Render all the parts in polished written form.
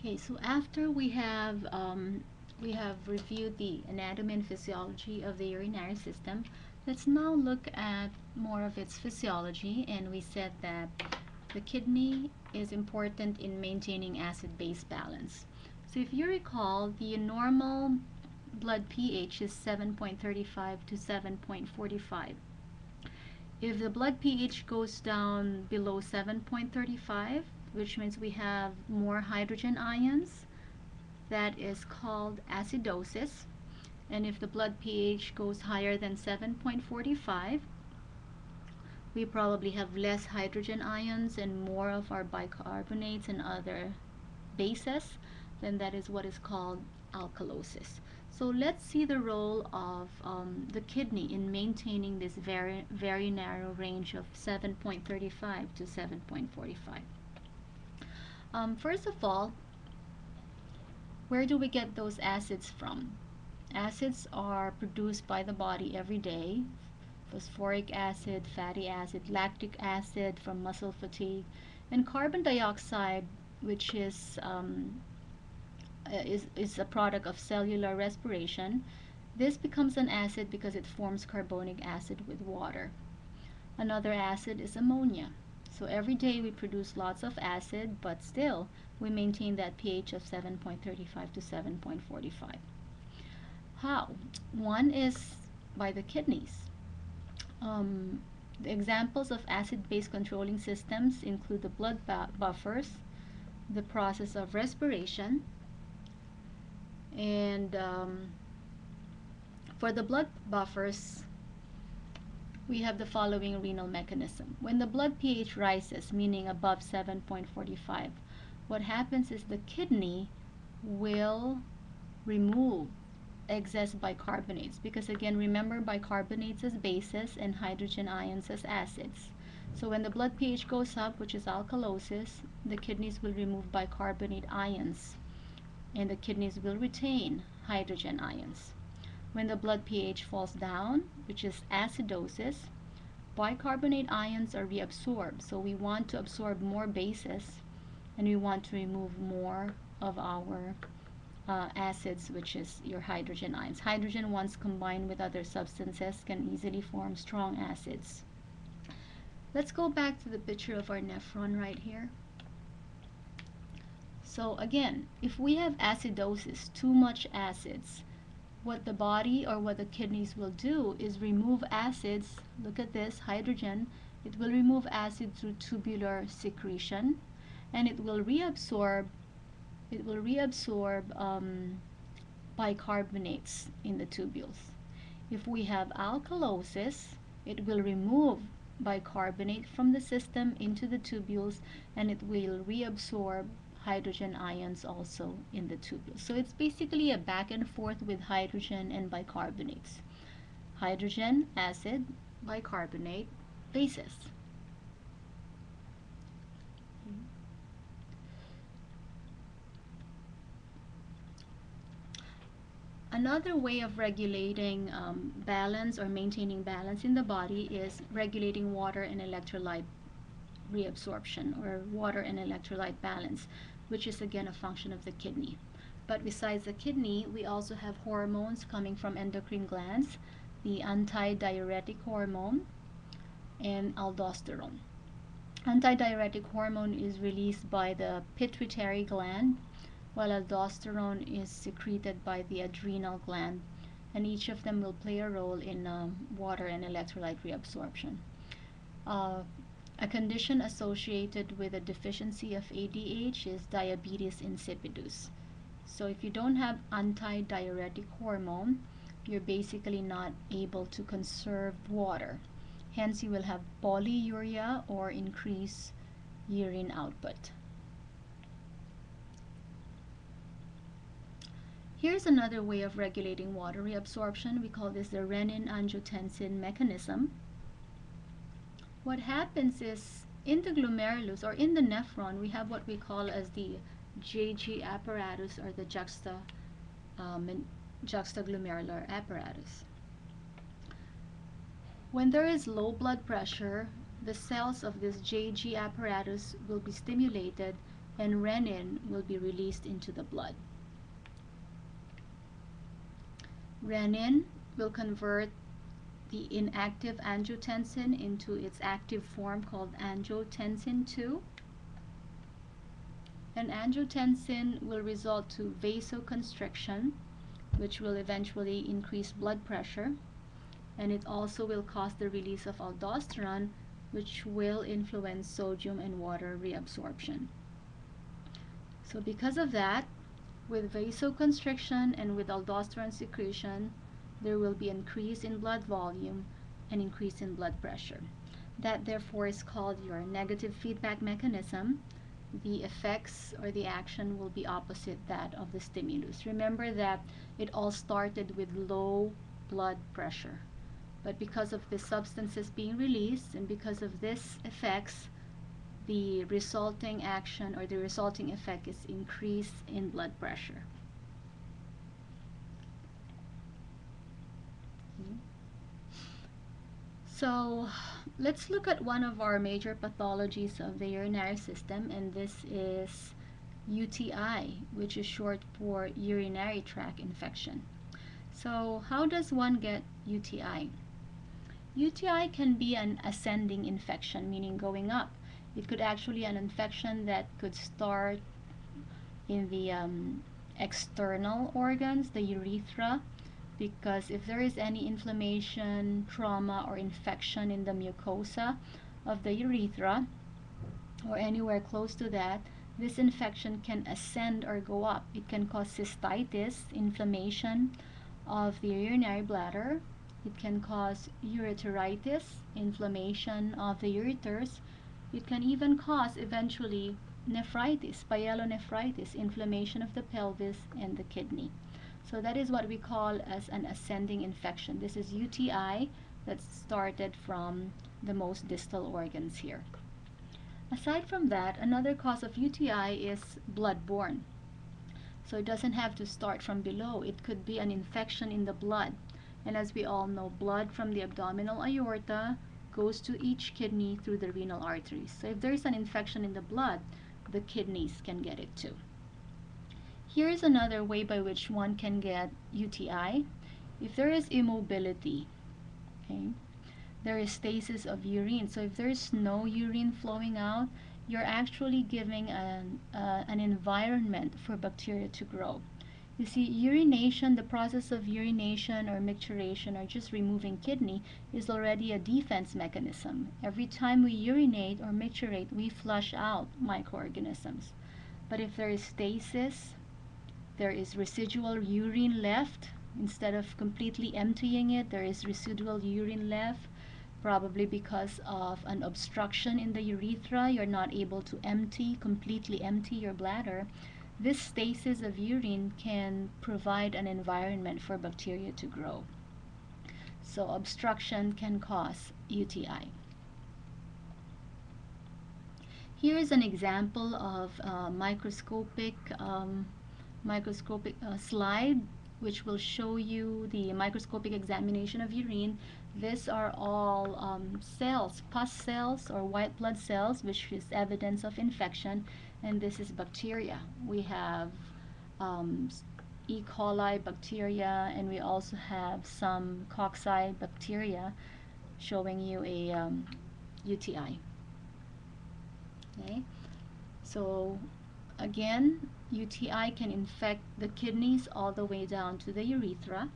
Okay, so after we have reviewed the anatomy and physiology of the urinary system, let's now look at more of its physiology. And we said that the kidney is important in maintaining acid-base balance. So if you recall, the normal blood pH is 7.35 to 7.45. If the blood pH goes down below 7.35, which means we have more hydrogen ions, that is called acidosis. And if the blood pH goes higher than 7.45, we probably have less hydrogen ions and more of our bicarbonates and other bases, then that is what is called alkalosis. So let's see the role of the kidney in maintaining this very narrow range of 7.35 to 7.45. First of all, where do we get those acids from? Acids are produced by the body every day. Phosphoric acid, fatty acid, lactic acid from muscle fatigue, and carbon dioxide, which is a product of cellular respiration. This becomes an acid because it forms carbonic acid with water. Another acid is ammonia. So every day we produce lots of acid, but still we maintain that pH of 7.35 to 7.45. How? One is by the kidneys. The examples of acid-base controlling systems include the blood buffers, the process of respiration, and for the blood buffers, we have the following renal mechanism. When the blood pH rises, meaning above 7.45, what happens is the kidney will remove excess bicarbonates, because again, remember, bicarbonates as bases and hydrogen ions as acids. So when the blood pH goes up, which is alkalosis, the kidneys will remove bicarbonate ions and the kidneys will retain hydrogen ions. When the blood pH falls down, which is acidosis, bicarbonate ions are reabsorbed. So we want to absorb more bases and we want to remove more of our acids, which is your hydrogen ions. Hydrogen, once combined with other substances, can easily form strong acids. Let's go back to the picture of our nephron right here. So again, if we have acidosis, too much acids, what the body or what the kidneys will do is remove acids. Look at this, hydrogen. It will remove acid through tubular secretion, and it will reabsorb bicarbonates in the tubules. If we have alkalosis, it will remove bicarbonate from the system into the tubules, and it will reabsorb hydrogen ions also in the tubules. So it's basically a back and forth with hydrogen and bicarbonates. Hydrogen, acid, bicarbonate, bases. Another way of regulating balance or maintaining balance in the body is regulating water and electrolyte reabsorption, or water and electrolyte balance, which is again a function of the kidney. But besides the kidney, we also have hormones coming from endocrine glands, the antidiuretic hormone and aldosterone. Antidiuretic hormone is released by the pituitary gland, while aldosterone is secreted by the adrenal gland, and each of them will play a role in water and electrolyte reabsorption. A condition associated with a deficiency of ADH is diabetes insipidus. So if you don't have antidiuretic hormone, you're basically not able to conserve water. Hence, you will have polyuria or increased urine output. Here's another way of regulating water reabsorption. We call this the renin-angiotensin mechanism. What happens is, in the glomerulus or in the nephron, we have what we call as the JG apparatus, or the juxtaglomerular apparatus. When there is low blood pressure, the cells of this JG apparatus will be stimulated and renin will be released into the blood. Renin will convert the inactive angiotensin into its active form called angiotensin II. And angiotensin will result to vasoconstriction, which will eventually increase blood pressure. And it also will cause the release of aldosterone, which will influence sodium and water reabsorption. So because of that, with vasoconstriction and with aldosterone secretion, there will be increase in blood volume and increase in blood pressure. That therefore is called your negative feedback mechanism. The effects or the action will be opposite that of the stimulus. Remember that it all started with low blood pressure. But because of the substances being released and because of this effects, the resulting action or the resulting effect is increase in blood pressure. So let's look at one of our major pathologies of the urinary system, and this is UTI, which is short for urinary tract infection. So how does one get UTI? UTI can be an ascending infection, meaning going up. It could actually an infection that could start in the external organs, the urethra, because if there is any inflammation, trauma, or infection in the mucosa of the urethra or anywhere close to that, this infection can ascend or go up. It can cause cystitis, inflammation of the urinary bladder. It can cause urethritis, inflammation of the ureters. It can even cause eventually nephritis, pyelonephritis, inflammation of the pelvis and the kidney. So that is what we call as an ascending infection. This is UTI that started from the most distal organs here. Aside from that, another cause of UTI is bloodborne. So it doesn't have to start from below. It could be an infection in the blood. And as we all know, blood from the abdominal aorta goes to each kidney through the renal arteries. So if there is an infection in the blood, the kidneys can get it too. Here is another way by which one can get UTI. If there is immobility, okay, there is stasis of urine. So if there is no urine flowing out, you're actually giving an environment for bacteria to grow. You see, urination, the process of urination or micturition or just removing kidney is already a defense mechanism. Every time we urinate or micturate, we flush out microorganisms. But if there is stasis, there is residual urine left. Instead of completely emptying it, there is residual urine left, probably because of an obstruction in the urethra. You're not able to completely empty your bladder. This stasis of urine can provide an environment for bacteria to grow. So obstruction can cause UTI. Here is an example of a microscopic slide which will show you the microscopic examination of urine. These are all cells, pus cells or white blood cells, which is evidence of infection, and this is bacteria. We have E. coli bacteria, and we also have some cocci bacteria showing you a UTI. Okay, so again, UTI can infect the kidneys all the way down to the urethra.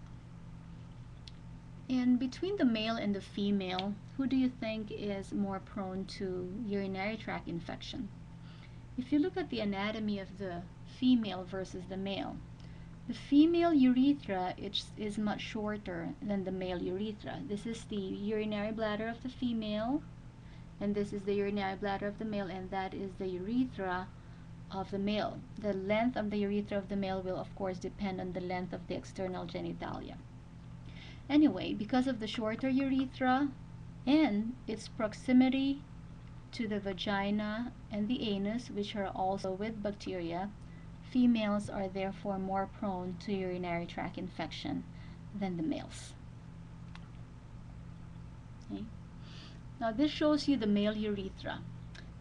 And between the male and the female, who do you think is more prone to urinary tract infection? If you look at the anatomy of the female versus the male, the female urethra is much shorter than the male urethra. This is the urinary bladder of the female, and this is the urinary bladder of the male, and that is the urethra of the male. The length of the urethra of the male will of course depend on the length of the external genitalia. Anyway, because of the shorter urethra and its proximity to the vagina and the anus, which are also with bacteria, females are therefore more prone to urinary tract infection than the males. Okay. Now this shows you the male urethra.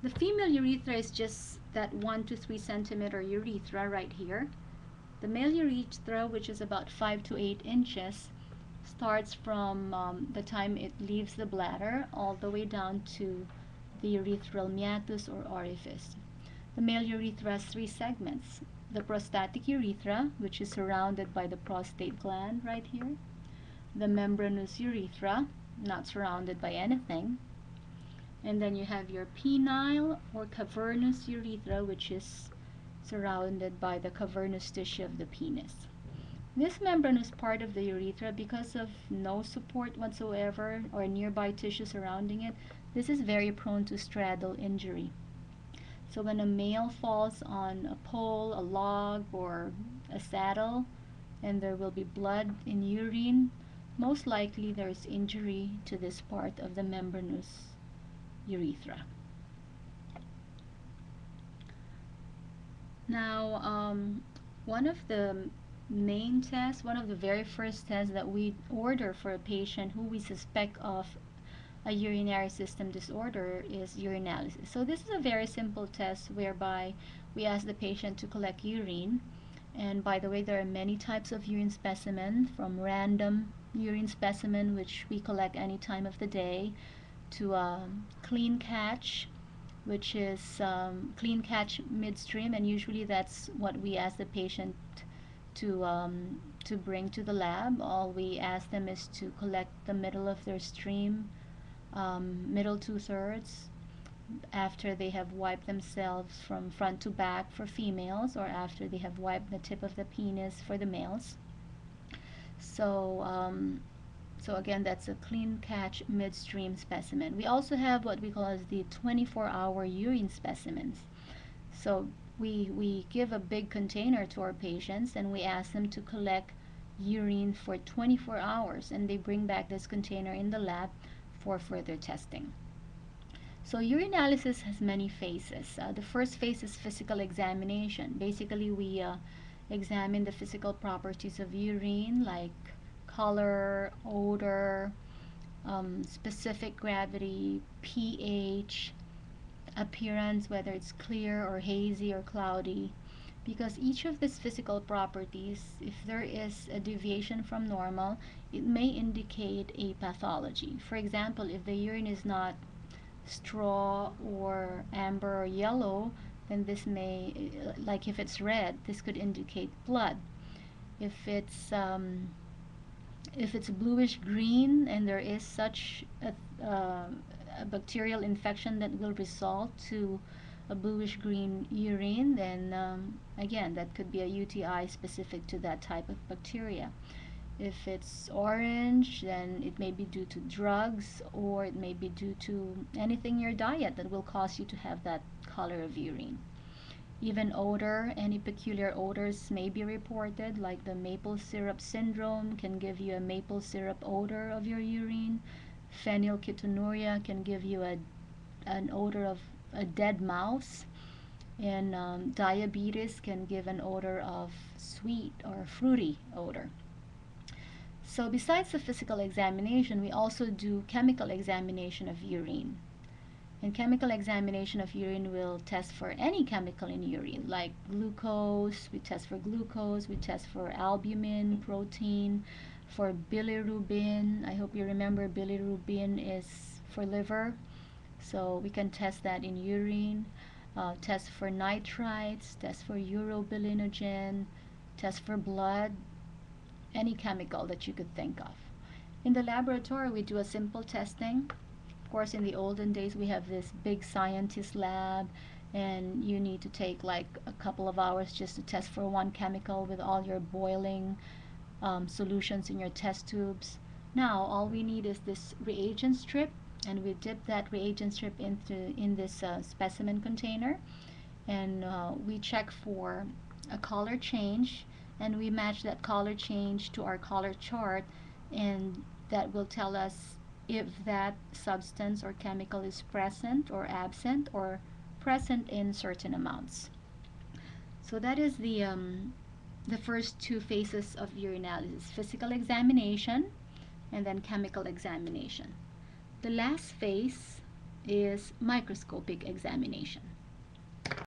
The female urethra is just that 1 to 3 centimeter urethra right here. The male urethra, which is about 5 to 8 inches, starts from the time it leaves the bladder all the way down to the urethral meatus or orifice. The male urethra has 3 segments. The prostatic urethra, which is surrounded by the prostate gland right here. The membranous urethra, not surrounded by anything. And then you have your penile or cavernous urethra, which is surrounded by the cavernous tissue of the penis. This membranous part of the urethra, because of no support whatsoever or nearby tissue surrounding it, this is very prone to straddle injury. So when a male falls on a pole, a log, or a saddle, and there will be blood in urine, most likely there is injury to this part of the membranous urethra. Now, one of the main tests, one of the very first tests that we order for a patient who we suspect of a urinary system disorder is urinalysis. So this is a very simple test whereby we ask the patient to collect urine. And by the way, there are many types of urine specimen, from random urine specimen, which we collect any time of the day, to clean catch, which is clean catch midstream, and usually that's what we ask the patient to bring to the lab. All we ask them is to collect the middle of their stream, middle 2/3, after they have wiped themselves from front to back for females, or after they have wiped the tip of the penis for the males. So again, that's a clean catch midstream specimen. We also have what we call as the 24-hour urine specimens. So we give a big container to our patients and we ask them to collect urine for 24 hours, and they bring back this container in the lab for further testing. So urinalysis has many phases. The first phase is physical examination. Basically, we examine the physical properties of urine, like color, odor, specific gravity, pH, appearance, whether it's clear or hazy or cloudy. Because each of these physical properties, if there is a deviation from normal, it may indicate a pathology. For example, if the urine is not straw or amber or yellow, then this may, like if it's red, this could indicate blood. If it's bluish green and there is such a bacterial infection that will result to a bluish green urine, then again, that could be a UTI specific to that type of bacteria. If it's orange, then it may be due to drugs, or it may be due to anything in your diet that will cause you to have that color of urine. Even odor, any peculiar odors may be reported, like the maple syrup syndrome can give you a maple syrup odor of your urine. Phenylketonuria can give you an odor of a dead mouse. And diabetes can give an odor of sweet or fruity odor. So besides the physical examination, we also do chemical examination of urine. And chemical examination of urine will test for any chemical in urine, like glucose. We test for glucose, we test for albumin, protein, for bilirubin. I hope you remember bilirubin is for liver, so we can test that in urine. Test for nitrites, test for urobilinogen, test for blood, any chemical that you could think of. In the laboratory, we do a simple testing. Of course, in the olden days, we have this big scientist lab, and you need to take like a couple of hours just to test for one chemical with all your boiling solutions in your test tubes. Now, all we need is this reagent strip, and we dip that reagent strip in this specimen container, and we check for a color change, and we match that color change to our color chart, and that will tell us if that substance or chemical is present or absent, or present in certain amounts. So that is the first two phases of urinalysis: physical examination and then chemical examination. The last phase is microscopic examination.